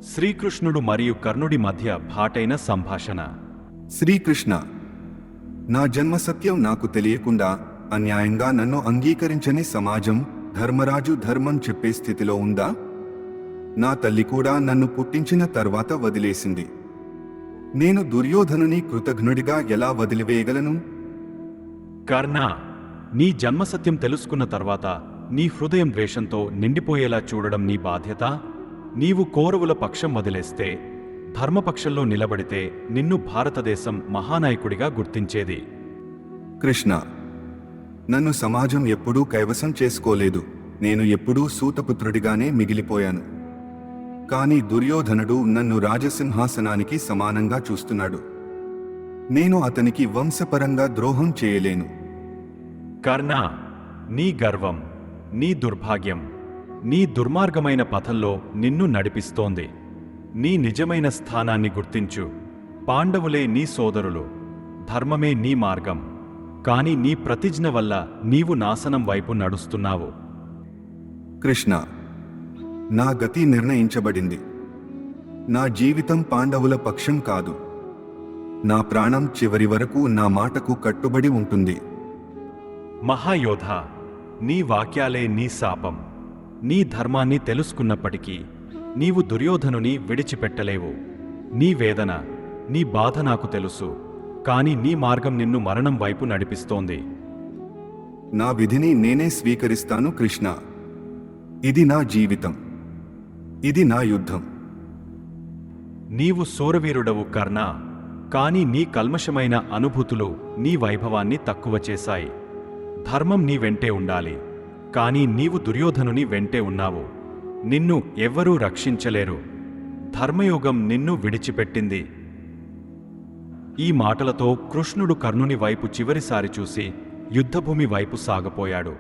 శ్రీకృష్ణుడు మరియు కర్ణుడి మధ్య భాటైన సంభాషణ. శ్రీకృష్ణ, నా జన్మ సత్యం నాకు తెలియకుండా అన్యాయంగా నన్ను అంగీకరించని సమాజం, ధర్మరాజు ధర్మం చెప్పే స్థితిలో ఉందా? నా తల్లి కూడా నన్ను పుట్టించిన తర్వాత వదిలేసింది. నేను దుర్యోధనుని కృతఘ్నుడిగా ఎలా వదిలివేయగలను? కర్ణ, నీ జన్మసత్యం తెలుసుకున్న తర్వాత నీ హృదయం ద్వేషంతో నిండిపోయేలా చూడడం నీ బాధ్యత. నీవు కౌరవుల పక్షం వదిలేస్తే, ధర్మపక్షంలో నిలబడితే నిన్ను భారతదేశం మహానాయకుడిగా గుర్తించేది. కృష్ణ, నన్ను సమాజం ఎప్పుడూ కైవసం చేసుకోలేదు. నేను ఎప్పుడూ సూతపుత్రుడిగానే మిగిలిపోయాను. కానీ దుర్యోధనుడు నన్ను రాజసింహాసనానికి సమానంగా చూస్తున్నాడు. నేను అతనికి వంశపరంగా ద్రోహం చేయలేను. కర్ణ, నీ గర్వం, నీ దుర్భాగ్యం, నీ దుర్మార్గమైన పథంలో నిన్ను నడిపిస్తోంది. నీ నిజమైన స్థానాన్ని గుర్తించు. పాండవులే నీ సోదరులు, ధర్మమే నీ మార్గం. కాని నీ ప్రతిజ్ఞ వల్ల నీవు నాశనం వైపు నడుస్తున్నావు. కృష్ణ, నా గతి నిర్ణయించబడింది. నా జీవితం పాండవుల పక్షం కాదు. నా ప్రాణం చివరి వరకు నా మాటకు కట్టుబడి ఉంటుంది. మహాయోధ, నీ వాక్యాలే నీ శాపం. నీ ధర్మాన్ని తెలుసుకున్నప్పటికీ నీవు దుర్యోధనుని విడిచిపెట్టలేవు. నీ వేదన, నీ బాధ నాకు తెలుసు. కాని నీ మార్గం నిన్ను మరణం వైపు నడిపిస్తోంది. నా విధిని నేనే స్వీకరిస్తాను కృష్ణ. ఇది నా జీవితం. ఇది నా యుద్ధం. నీవు శూరవీరుడవు కర్ణ, కాని నీ కల్మషమైన అనుభూతులు నీ వైభవాన్ని తక్కువ చేశాయి. ధర్మం నీ వెంటే ఉండాలి, కాని నీవు దుర్యోధనుని వెంటే ఉన్నావు. నిన్ను ఎవ్వరూ రక్షించలేరు. ధర్మయోగం నిన్ను విడిచిపెట్టింది. ఈ మాటలతో కృష్ణుడు కర్ణుని వైపు చివరిసారి చూసి యుద్ధభూమి వైపు సాగపోయాడు.